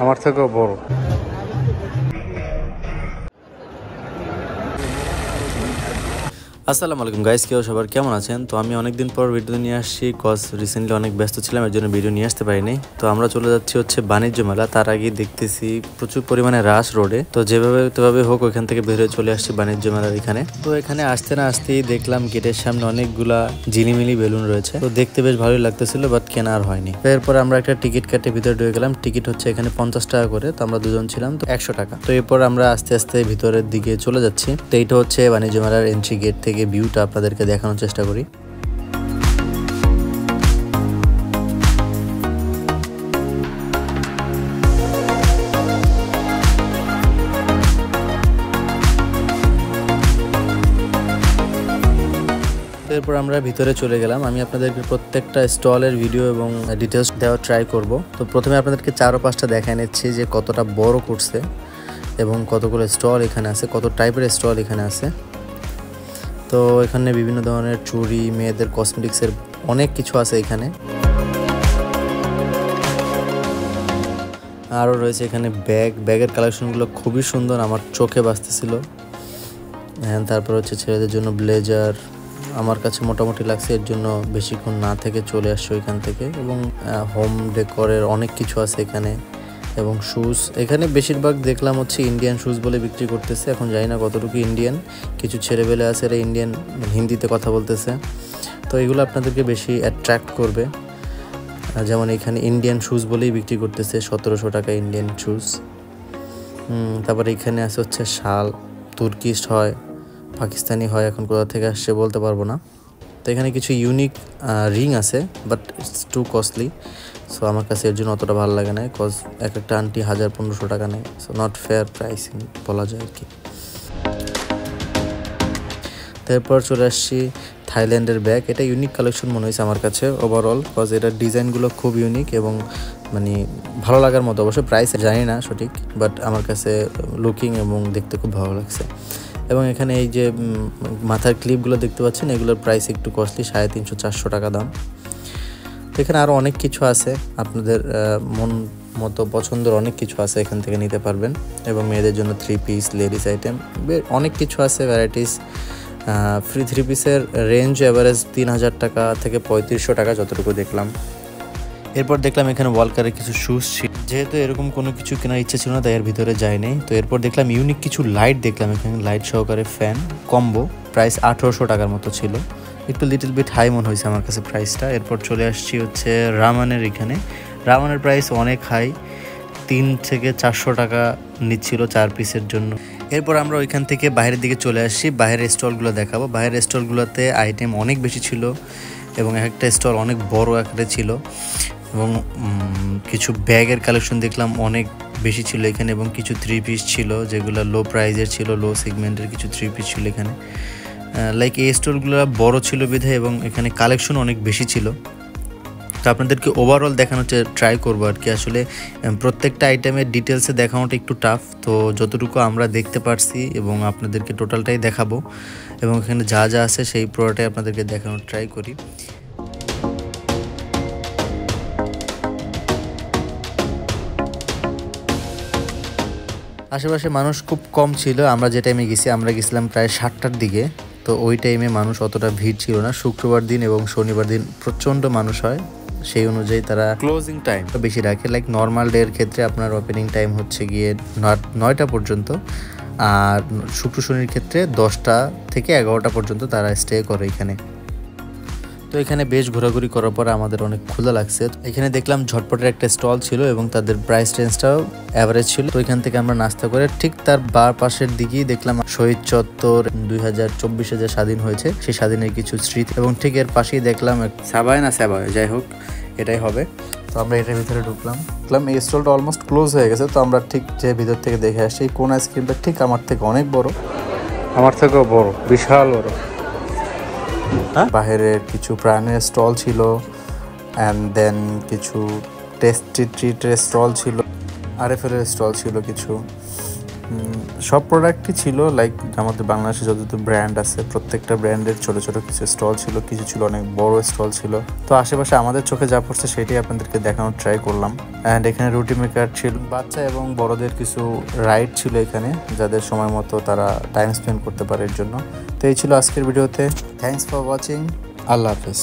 আমার থেকেও বড়। আসসালামু আলাইকুম গাইস, কেউ সবার কেমন আছেন? তো আমি অনেকদিন পর ভিডিও নিয়ে আসছি, কজ রিসেন্টলি অনেক ব্যস্ত ছিলাম, এর জন্য ভিডিও নিয়ে আসতে পারিনি। তো আমরা চলে যাচ্ছি হচ্ছে বাণিজ্য মেলা। তার আগে দেখতেছি প্রচুর পরিমাণে রাশ রোডে, তো যেভাবে হোক ওইখান থেকে বের হয়ে চলে আসছি বাণিজ্য মেলার এখানে। তো এখানে আসতে না আসতেই দেখলাম গেটের সামনে অনেকগুলা ঝিলিমিলি বেলুন রয়েছে, তো দেখতে বেশ ভালোই লাগতেছিল, বাট কেনা আর হয়নি। তো এরপর আমরা একটা টিকিট কাটে ভিতরে ঢুকে গেলাম। টিকিট হচ্ছে এখানে 50 টাকা করে, তো আমরা দুজন ছিলাম, তো 100 টাকা। তো এরপর আমরা আস্তে আস্তে ভিতরের দিকে চলে যাচ্ছি। তো এইটা হচ্ছে বাণিজ্য মেলার এন্ট্রি গেট থেকে ভিউটা আপনাদেরকে দেখানোর চেষ্টা করি। এরপর আমরা ভিতরে চলে গেলাম। আমি আপনাদেরকে প্রত্যেকটা স্টলের ভিডিও এবং ডিটেলস দেওয়ার ট্রাই করব। তো প্রথমে আপনাদেরকে 4 ও 5টা দেখায় নিচ্ছি যে কতটা বড় করছে এবং কতগুলো স্টল এখানে আছে, কত টাইপের স্টল এখানে আছে। তো এখানে বিভিন্ন ধরনের চুড়ি, মেয়েদের কসমেটিক্সের অনেক কিছু আছে এখানে। আরও রয়েছে এখানে ব্যাগের কালেকশনগুলো খুবই সুন্দর, আমার চোখে বাজতেছিল। হ্যাঁ, তারপর হচ্ছে ছেলেদের জন্য ব্লেজার, আমার কাছে মোটামুটি লাগছে, এর জন্য বেশিক্ষণ না থেকে চলে আসছে ওইখান থেকে। এবং হোম ডেকোরের অনেক কিছু আছে এখানে, এবং শুজ এখানে বেশিরভাগ দেখলাম হচ্ছে ইন্ডিয়ান শুজ বলে বিক্রি করতেছে। এখন জানি না কতটুকু ইন্ডিয়ান, কিছু ছেলেবেলে আছে এরা ইন্ডিয়ান হিন্দিতে কথা বলতেছে, তো এগুলো আপনাদেরকে বেশি অ্যাট্রাক্ট করবে। যেমন এখানে ইন্ডিয়ান শুজ বলেই বিক্রি করতেছে 1700 টাকা ইন্ডিয়ান শুজ। তারপরে এখানে আছে হচ্ছে শাল, তুর্কিশ হয়, পাকিস্তানি হয়, এখন কোথা থেকে আসছে বলতে পারবো না। তো এখানে কিছু ইউনিক রিং আছে, but it's two costly, so আমার কাছে এর জন্য অতটা ভালো লাগে না, কজ একটা আন্টি 1000-1500 টাকা নেয়, সো নট ফেয়ার প্রাইসিং বলা যায় আর কি। তারপর চলে আসছি থাইল্যান্ডের ব্যাগ। এটা ইউনিক কালেকশন মনে হয়েছে আমার কাছে ওভারঅল, কজ এটার ডিজাইনগুলো খুব ইউনিক এবং মানে ভালো লাগার মতো। অবশ্যই প্রাইস জানি না সঠিক, বাট আমার কাছে লুকিং এবং দেখতে খুব ভালো লাগছে। এবং এখানে এই যে মাথার ক্লিপগুলো দেখতে পাচ্ছেন, এগুলোর প্রাইস একটু কস্টলি, 350-400 টাকা দাম। তো এখানে আরও অনেক কিছু আছে, আপনাদের মন মতো পছন্দের অনেক কিছু আছে, এখান থেকে নিতে পারবেন। এবং মেয়েদের জন্য 3 পিস, লেডিস আইটেম অনেক কিছু আছে, ভ্যারাইটিস। ফ্রি 3 পিসের রেঞ্জ অ্যাভারেজ 3000 টাকা থেকে 3500 টাকা যতটুকু দেখলাম। এরপর দেখলাম এখানে ওয়ালকারের কিছু শুজ ছিল, যেহেতু এরকম কোনো কিছু কেনার ইচ্ছে ছিল না তাই এর ভিতরে যায়নি। তো এরপর দেখলাম ইউনিক কিছু লাইট, দেখলাম এখানে লাইট সহকারে ফ্যান কম্বো, প্রাইস 1800 টাকার মতো ছিল, একটু লিটল বিট হাই মনে হয়েছে আমার কাছে প্রাইসটা। এরপর চলে আসছি হচ্ছে রামানের এখানে। রামানের প্রাইস অনেক হাই, 3 থেকে 400 টাকা নিচ্ছিল 4 পিসের জন্য। এরপর আমরা ওইখান থেকে বাইরের দিকে চলে আসছি, বাইরের স্টলগুলো দেখাবো। বাইরের স্টলগুলোতে আইটেম অনেক বেশি ছিল এবং একটা স্টল অনেক বড় আকারে ছিল, এবং কিছু ব্যাগের কালেকশন দেখলাম অনেক বেশি ছিল এখানে, এবং কিছু 3 পিস ছিল যেগুলো লো প্রাইজের ছিল, লো সেগমেন্টের কিছু 3 পিস ছিল এখানে। লাইক এই স্টলগুলো বড় ছিল বিধায় এবং এখানে কালেকশন অনেক বেশি ছিল। তো আপনাদেরকে ওভারঅল দেখানোর ট্রাই করবো আর কি। আসলে প্রত্যেকটা আইটেমের ডিটেলসে দেখানোটা একটু টাফ, তো যতটুকু আমরা দেখতে পারছি এবং আপনাদেরকে টোটালটাই দেখাবো, এবং এখানে যা যা আছে সেই পুরোটাই আপনাদেরকে দেখানোর ট্রাই করি। আশেপাশে মানুষ খুব কম ছিল, আমরা যে টাইমে আমরা গেছিলাম প্রায় 7টার দিকে, তো ওই টাইমে মানুষ অতটা ভিড় ছিল না। শুক্রবার দিন এবং শনিবার দিন প্রচণ্ড মানুষ হয়, সেই অনুযায়ী তারা ক্লোজিং টাইম বেশি রাখে। লাইক নর্মাল ডে এর ক্ষেত্রে আপনার ওপেনিং টাইম হচ্ছে গিয়ে 9টা পর্যন্ত, আর শুক্র শনির ক্ষেত্রে 10টা থেকে 11টা পর্যন্ত তারা স্টে করে এখানে। তো এখানে বেশ ঘোরাঘুরি করার পর আমাদের অনেক ক্ষুধা লাগছে। এখানে দেখলাম ঝটপটের একটা স্টল ছিল এবং তাদের প্রাইস রেঞ্জটাও অ্যাভারেজ ছিল। তো এখান থেকে আমরা নাস্তা করে ঠিক তার বার পাশের দিকেই দেখলাম শহীদ চত্বর, 2024-এ যে স্বাধীন হয়েছে সেই স্বাধীনের কিছু স্মৃতি, এবং ঠিক এর পাশেই দেখলাম সাবায় যাই হোক এটাই হবে। তো আমরা এটার ভিতরে ঢুকলাম, এই স্টলটা অলমোস্ট ক্লোজ হয়ে গেছে। তো আমরা ঠিক যে ভিতর থেকে দেখে আসছি, কোন আইসক্রিমটা ঠিক আমার থেকে অনেক বড়, আমার থেকেও বড়, বিশাল বড়। বাহিরের কিছু প্রাণের স্টল ছিল, অ্যান্ড দেন কিছু টেস্টি ট্রিটের স্টল ছিল, আরএফএল এর স্টল ছিল কিছু, সব প্রোডাক্টই ছিল, লাইক আমাদের বাংলাদেশে যত ব্র্যান্ড আছে প্রত্যেকটা ব্র্যান্ডের ছোট ছোট কিছু স্টল ছিল, কিছু ছিল অনেক বড় স্টল ছিল। তো আশেপাশে আমাদের চোখে যা পড়ছে সেটাই আপনাদেরকে দেখানোর ট্রাই করলাম। অ্যান্ড এখানে রুটি মেকার ছিল, বাচ্চা এবং বড়দের কিছু রাইড ছিল এখানে, যাদের সময় মতো তারা টাইম স্পেন্ড করতে পারে এর জন্য। তো এই ছিল আজকের ভিডিওতে। Thanks for watching. আল্লাহ হাফেজ।